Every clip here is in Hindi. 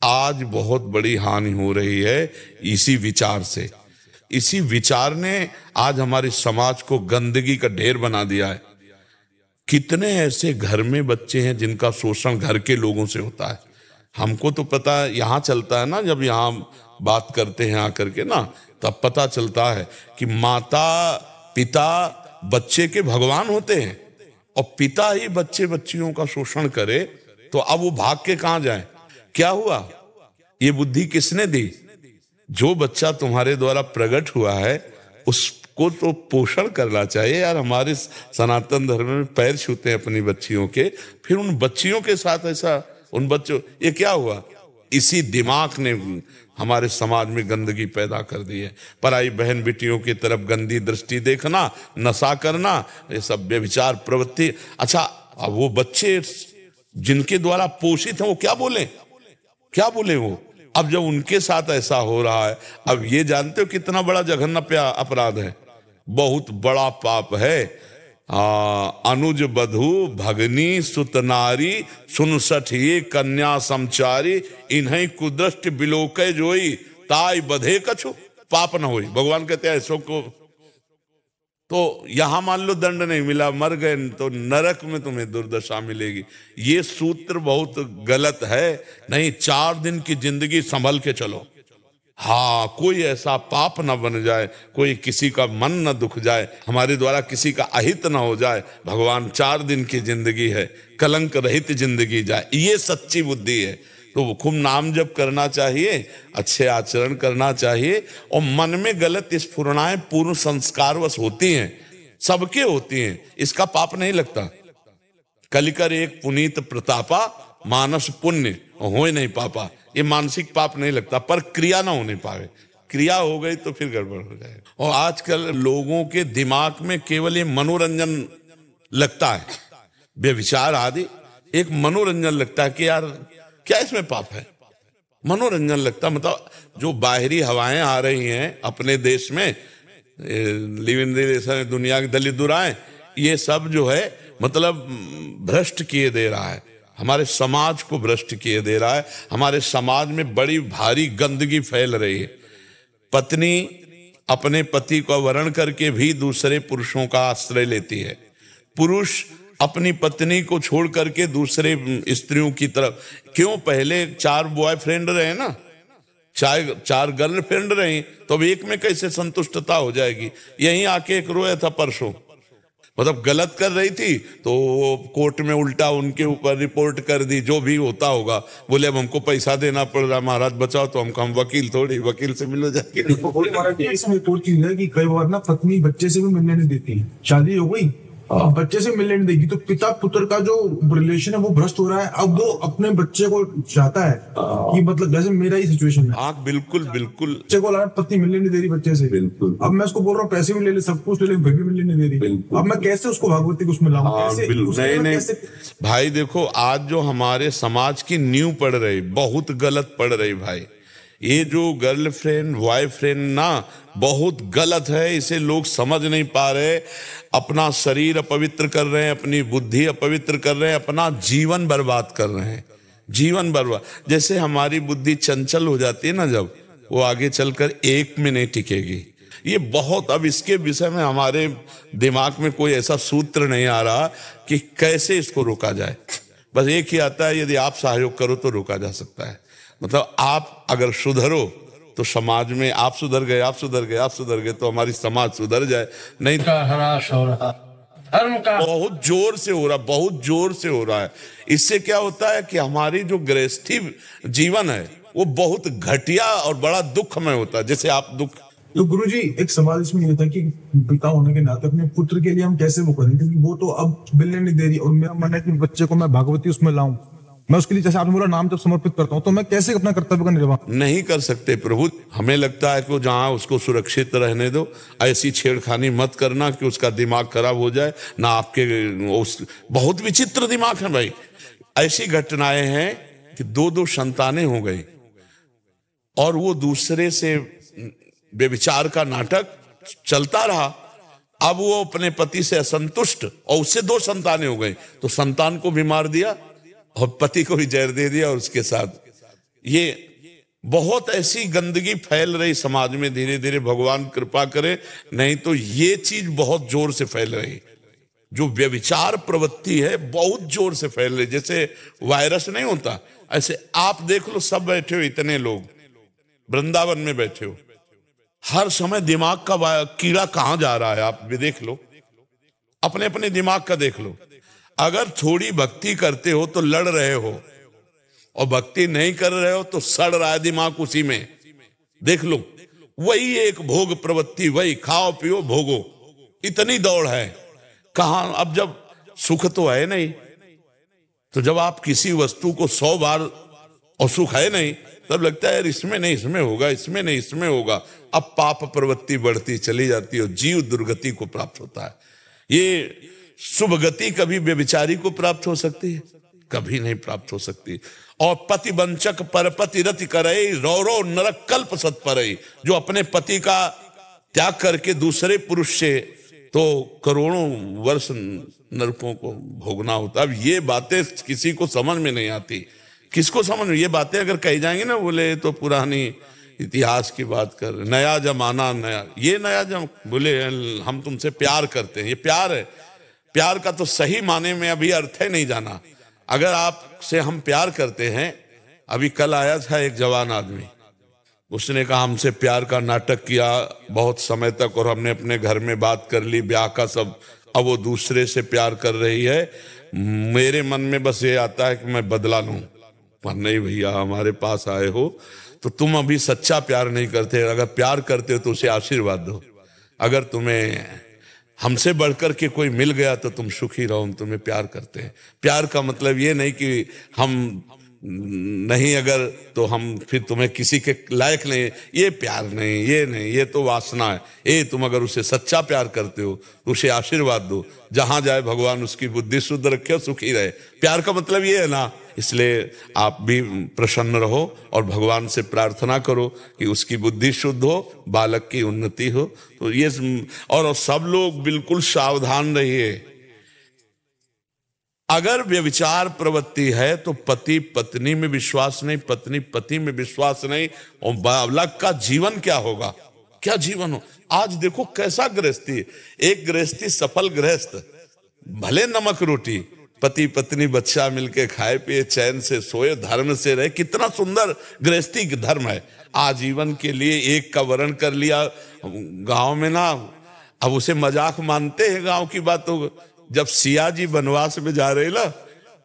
आज बहुत बड़ी हानि हो रही है इसी विचार से। इसी विचार ने आज हमारे समाज को गंदगी का ढेर बना दिया है। कितने ऐसे घर में बच्चे हैं जिनका शोषण घर के लोगों से होता है। हमको तो पता है, यहाँ चलता है ना, जब यहाँ बात करते हैं आकर के ना, तब पता चलता है कि माता पिता बच्चे के भगवान होते हैं, और पिता ही बच्चे बच्चियों का शोषण करे तो अब वो भाग के कहां जाए। क्या हुआ? ये बुद्धि किसने दी? जो बच्चा तुम्हारे द्वारा प्रकट हुआ है उसको तो पोषण करना चाहिए यार। हमारे सनातन धर्म में पैर छूते हैं अपनी बच्चियों के, फिर उन बच्चियों के साथ ऐसा, उन बच्चों, ये क्या हुआ? इसी दिमाग ने हमारे समाज में गंदगी पैदा कर दी है। पराई बहन बेटियों की तरफ गंदी दृष्टि देखना, नशा करना, ये सब व्यभिचार प्रवृत्ति। अच्छा, अब वो बच्चे जिनके द्वारा पोषित हैं वो क्या बोले, क्या बोले वो? अब जब उनके साथ ऐसा हो रहा है, अब ये जानते हो कितना बड़ा जघन्य अपराध है, बहुत बड़ा पाप है। अनुज बधु भगनी सुतनारी सुनसठ ये कन्या समचारी इन्हें कुदृष्ट बिलोके जोई ताई बधे कछु पाप न होई। भगवान कहते हैं ऐसो को तो यहां मान लो दंड नहीं मिला, मर गए, तो नरक में तुम्हें दुर्दशा मिलेगी। ये सूत्र बहुत गलत है। नहीं, 4 दिन की जिंदगी संभल के चलो। हाँ, कोई ऐसा पाप ना बन जाए, कोई किसी का मन न दुख जाए, हमारे द्वारा किसी का अहित ना हो जाए। भगवान 4 दिन की जिंदगी है, कलंक रहित जिंदगी जाए, ये सच्ची बुद्धि है। तो वो खूब नाम जप करना चाहिए, अच्छे आचरण करना चाहिए, और मन में गलत स्फुरणाएं पूर्ण संस्कारवश होती हैं, सबके होती हैं, इसका पाप नहीं लगता। कलिकर एक पुनीत प्रतापा मानस पुण्य हो नहीं पापा, ये मानसिक पाप नहीं लगता, पर क्रिया ना होने पावे। क्रिया हो गई तो फिर गड़बड़ हो जाएगा। और आजकल लोगों के दिमाग में केवल ये मनोरंजन लगता है, व्यभिचार आदि एक मनोरंजन लगता है कि यार क्या इसमें पाप है, मनोरंजन लगता। मतलब जो बाहरी हवाएं आ रही हैं अपने देश में, लिव इन रिलेशन, दुनिया की दलित दुराएं, ये सब जो है मतलब भ्रष्ट किए दे रहा है, हमारे समाज को भ्रष्ट किए दे रहा है। हमारे समाज में बड़ी भारी गंदगी फैल रही है। पत्नी अपने पति को वरण करके भी दूसरे पुरुषों का आश्रय लेती है। पुरुष अपनी पत्नी को छोड़ करके दूसरे स्त्रियों की तरफ क्यों? पहले 4 बॉयफ्रेंड रहे ना, 4 गर्लफ्रेंड रही, तो अब एक में कैसे संतुष्टता हो जाएगी? यहीं आके एक रोया था परसों, मतलब गलत कर रही थी तो कोर्ट में उल्टा उनके ऊपर रिपोर्ट कर दी, जो भी होता होगा। बोले अब हमको पैसा देना पड़ रहा, महाराज बचाओ, तो हम वकील थोड़ी, वकील से मिलो जाके। इसमें एक और चीज है कि कई बार ना पत्नी बच्चे से भी मिलने नहीं देती, शादी हो गई बच्चे से मिलने नहीं देगी, तो पिता पुत्र का जो रिलेशन है वो भ्रष्ट हो रहा है। अब वो अपने बच्चे को चाहता है कि मतलब जैसे मेरा ही सिचुएशन है। हाँ बिल्कुल बिल्कुल। बच्चे को पत्नी मिलने नहीं दे रही बच्चे से, बिल्कुल। अब मैं उसको बोल रहा हूँ पैसे भी ले ले, सब कुछ ले ले, फिर भी मिलने नहीं दे रही। अब मैं कैसे उसको भागवती को उसमें लाऊं? नहीं भाई, देखो आज जो हमारे समाज की नींव पड़ रही, बहुत गलत पड़ रही भाई। ये जो गर्लफ्रेंड बॉयफ्रेंड ना, बहुत गलत है, इसे लोग समझ नहीं पा रहे। अपना शरीर अपवित्र कर रहे हैं, अपनी बुद्धि अपवित्र कर रहे हैं, अपना जीवन बर्बाद कर रहे हैं, जीवन बर्बाद। जैसे हमारी बुद्धि चंचल हो जाती है ना, जब वो आगे चलकर एक में नहीं टिकेगी। ये बहुत, अब इसके विषय में हमारे दिमाग में कोई ऐसा सूत्र नहीं आ रहा कि कैसे इसको रोका जाए। बस एक ही आता है, यदि आप सहयोग करो तो रोका जा सकता है। मतलब आप अगर सुधरो तो समाज में आप सुधर गए, आप सुधर गए, आप सुधर गए तो हमारी समाज सुधर जाए। नहीं का ह्रास हो रहा, धर्म का बहुत जोर से हो रहा, बहुत जोर से हो रहा है। इससे क्या होता है कि हमारी जो गृहस्थी जीवन है वो बहुत घटिया और बड़ा दुखमय होता है। जैसे आप दुख, तो गुरुजी एक सवाल इसमें ये था कि पिता होने के नाते अपने पुत्र के लिए हम कैसे वो करें, क्योंकि वो तो अब मिलने नहीं दे रही, और मेरा मन है कि बच्चे को मैं भागवती उसमें लाऊं, मैं उसके लिए जैसे आपने बोला नाम जब समर्पित करता हूं, तो मैं कैसे अपना कर्तव्य का निर्वाह नहीं कर सकते प्रभु। हमें लगता है कि जहां उसको सुरक्षित रहने दो, ऐसी छेड़खानी मत करना कि उसका दिमाग खराब हो जाए ना आपके। बहुत विचित्र दिमाग है भाई। ऐसी घटनाएं हैं कि 2-2 संतानें हो गई और वो दूसरे से व्यभिचार का नाटक चलता रहा। अब वो अपने पति से असंतुष्ट और उससे 2 संतानें हो गई, तो संतान को भी मार दिया और पति को भी जहर दे दिया और उसके साथ ये बहुत ऐसी गंदगी फैल रही समाज में, धीरे धीरे भगवान कृपा करे, नहीं तो ये चीज बहुत जोर से फैल रही। जो व्यभिचार प्रवृत्ति है बहुत जोर से फैल रही, जैसे वायरस नहीं होता ऐसे आप देख लो, सब बैठे हो, इतने लोग वृंदावन में बैठे हो, हर समय दिमाग का कीड़ा कहां जा रहा है आप भी देख लो, अपने अपने दिमाग का देख लो। अगर थोड़ी भक्ति करते हो तो लड़ रहे हो, और भक्ति नहीं कर रहे हो तो सड़ रहा है दिमाग उसी में, देख लो। वही एक भोग प्रवृत्ति, वही खाओ पियो भोगो, इतनी दौड़ है। कहां, अब जब सुख तो है नहीं, तो जब आप किसी वस्तु को 100 बार और सुख है नहीं, तब लगता है यार इसमें नहीं इसमें होगा, इसमें नहीं इसमें होगा। अब पाप प्रवृत्ति बढ़ती चली जाती है, जीव दुर्गति को प्राप्त होता है। ये शुभ गति कभी व्यभिचारी को प्राप्त हो सकती है? कभी नहीं प्राप्त हो सकती। और पति वंचक परपति रति करई, रौरव नरक कल्प सत्परई, जो अपने पति का त्याग करके दूसरे पुरुष से तो करोड़ों वर्ष नरकों को भोगना होता। अब ये बातें किसी को समझ में नहीं आती। किसको समझ में? ये बातें अगर कही जाएंगी ना, बोले तो पुरानी इतिहास की बात कर, नया जमाना नया, ये नया बोले हम तुमसे प्यार करते हैं, ये प्यार है? प्यार का तो सही माने में अभी अर्थ है नहीं जाना। अगर आपसे हम प्यार करते हैं, अभी कल आया था एक जवान आदमी, उसने कहा हमसे प्यार का नाटक किया बहुत समय तक, और हमने अपने घर में बात कर ली ब्याह का सब, अब वो दूसरे से प्यार कर रही है। मेरे मन में बस ये आता है कि मैं बदला लूं। पर नहीं भैया, हमारे पास आए हो तो तुम अभी सच्चा प्यार नहीं करते। अगर प्यार करते हो तो उसे आशीर्वाद दो। अगर तुम्हें हमसे बढ़कर के कोई मिल गया तो तुम सुखी रहो, हम तुम्हें प्यार करते हैं। प्यार का मतलब ये नहीं कि हम नहीं, अगर तो हम फिर तुम्हें किसी के लायक नहीं, ये प्यार नहीं, ये नहीं, ये तो वासना है। ये तुम अगर उसे सच्चा प्यार करते हो तो उसे आशीर्वाद दो, जहां जाए भगवान उसकी बुद्धि शुद्ध रखे, सुखी रहे। प्यार का मतलब ये है ना। इसलिए आप भी प्रसन्न रहो और भगवान से प्रार्थना करो कि उसकी बुद्धि शुद्ध हो, बालक की उन्नति हो। तो ये, और सब लोग बिल्कुल सावधान रहिए। अगर व्यभिचार प्रवृत्ति है तो पति पत्नी में विश्वास नहीं, पत्नी पति में विश्वास नहीं, और बालक का जीवन क्या होगा, क्या जीवन हो। आज देखो कैसा गृहस्थी, एक गृहस्थी सफल गृहस्थ, भले नमक रोटी, पति पत्नी बच्चा मिलके खाए पिए चैन से सोए, धर्म से रहे, कितना सुंदर गृहस्थी धर्म है। आजीवन के लिए एक का वर्ण कर लिया। गांव में ना, अब उसे मजाक मानते हैं गांव की बात। तो जब सिया जी वनवास में जा रहे ना,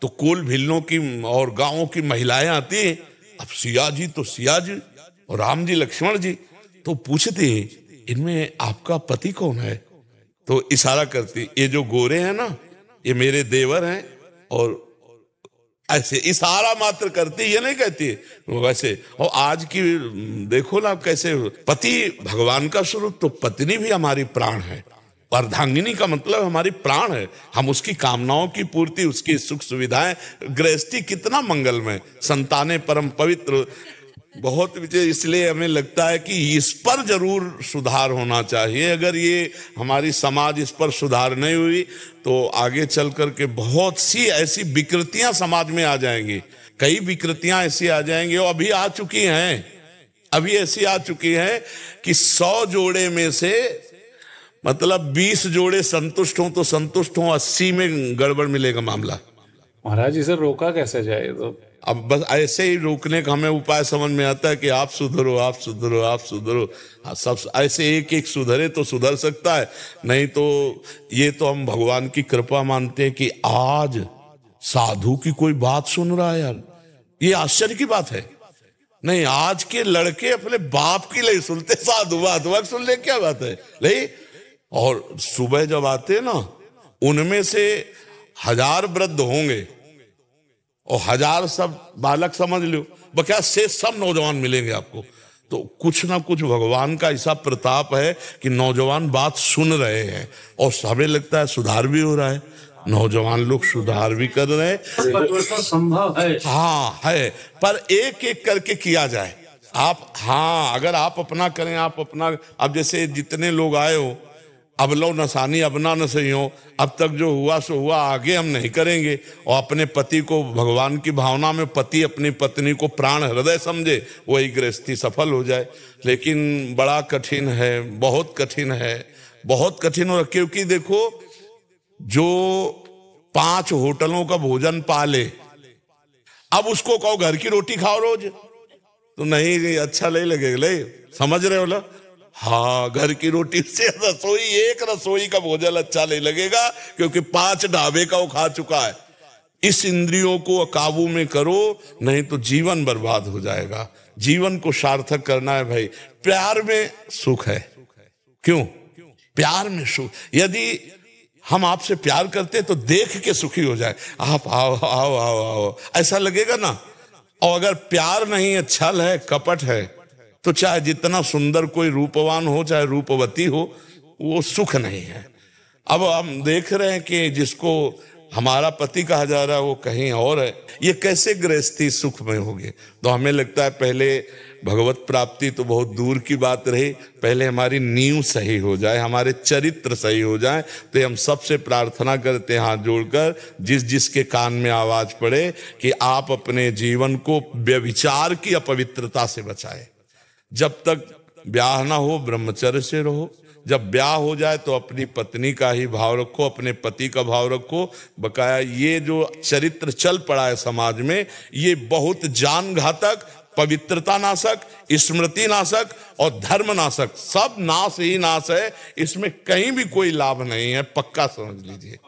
तो कुल भिल्लों की और गांवों की महिलाएं आती हैं। अब सिया जी तो सिया जी और राम जी लक्ष्मण जी, तो पूछते हैं इनमें आपका पति कौन है? तो इशारा करती, ये जो गोरे हैं ना ये मेरे देवर हैं, और ऐसे इशारा मात्र करती, ये नहीं कहती वैसे। और आज की देखो ना कैसे, पति भगवान का स्वरूप, तो पत्नी भी हमारी प्राण है। अर्धांगिनी का मतलब हमारी प्राण है, हम उसकी कामनाओं की पूर्ति, उसकी सुख सुविधाएं। गृहस्थी कितना मंगलमय, संतानें परम पवित्र, बहुत विजय। इसलिए हमें लगता है कि इस पर जरूर सुधार होना चाहिए। अगर ये हमारी समाज इस पर सुधार नहीं हुई तो आगे चल करके बहुत सी ऐसी विकृतियां समाज में आ जाएंगी। कई विकृतियां ऐसी आ जाएंगी, और अभी आ चुकी हैं, अभी ऐसी आ चुकी हैं कि 100 जोड़े में से मतलब 20 जोड़े संतुष्ट हों तो संतुष्ट हों, 80 में गड़बड़ मिलेगा मामला। महाराज इसे रोका कैसे जाए? तो अब बस ऐसे ही रोकने का हमें उपाय समझ में आता है कि आप सुधरो, आप सुधरो, आप सुधरो। सब ऐसे एक एक सुधरे तो सुधर सकता है, नहीं तो ये तो हम भगवान की कृपा मानते हैं कि आज साधु की कोई बात सुन रहा है। यार ये आश्चर्य की बात है। नहीं, आज के लड़के अपने बाप की नहीं सुनते, साधु बात सुन ले, क्या बात है नहीं। और सुबह जब आते ना, उनमें से 1000 वृद्ध होंगे और 1000 सब बालक समझ लो, बक्या से सब नौजवान मिलेंगे आपको। तो कुछ ना कुछ भगवान का ऐसा प्रताप है कि नौजवान बात सुन रहे हैं, और हमें लगता है सुधार भी हो रहा है, नौजवान लोग सुधार भी कर रहे हैं। परिवर्तन संभव है। हाँ है, पर एक एक करके किया जाए। आप, हाँ, अगर आप अपना करें, आप अपना, अब जैसे जितने लोग आए हो, अब लो नसानी अब ना न सही हो, अब तक जो हुआ सो हुआ, आगे हम नहीं करेंगे। और अपने पति को भगवान की भावना में पति अपनी पत्नी को प्राण हृदय समझे, वही गृहस्थी सफल हो जाए। लेकिन बड़ा कठिन है, बहुत कठिन है, बहुत कठिन हो। क्योंकि देखो, जो 5 होटलों का भोजन पाले, अब उसको कहो घर की रोटी खाओ रोज, तो नहीं अच्छा नहीं लगेगा। ले समझ रहे हो ना? हाँ, घर की रोटी से रसोई, एक रसोई का भोजन अच्छा नहीं लगेगा, क्योंकि 5 ढाबे का वो खा चुका है। इस इंद्रियों को काबू में करो, नहीं तो जीवन बर्बाद हो जाएगा। जीवन को सार्थक करना है भाई। प्यार में सुख है। क्यों? प्यार में सुख। यदि हम आपसे प्यार करते तो देख के सुखी हो जाए, आप आओ आओ आओ आओ, ऐसा लगेगा ना। और अगर प्यार नहीं है, छल है, कपट है, तो चाहे जितना सुंदर कोई रूपवान हो, चाहे रूपवती हो, वो सुख नहीं है। अब हम देख रहे हैं कि जिसको हमारा पति कहा जा रहा है वो कहीं और है। ये कैसे गृहस्थी सुख में होगी? तो हमें लगता है पहले भगवत प्राप्ति तो बहुत दूर की बात रही, पहले हमारी नींव सही हो जाए, हमारे चरित्र सही हो जाए। तो हम सबसे प्रार्थना करते हैं हाथ जोड़कर, जिस जिसके कान में आवाज पड़े, कि आप अपने जीवन को व्यभिचार की अपवित्रता से बचाए। जब तक ब्याह ना हो ब्रह्मचर्य से रहो, जब ब्याह हो जाए तो अपनी पत्नी का ही भाव रखो, अपने पति का भाव रखो। बकाया ये जो चरित्र चल पड़ा है समाज में, ये बहुत जान घातक, पवित्रता नाशक, स्मृति नाशक और धर्म नाशक, सब नाश ही नाश है। इसमें कहीं भी कोई लाभ नहीं है, पक्का समझ लीजिए।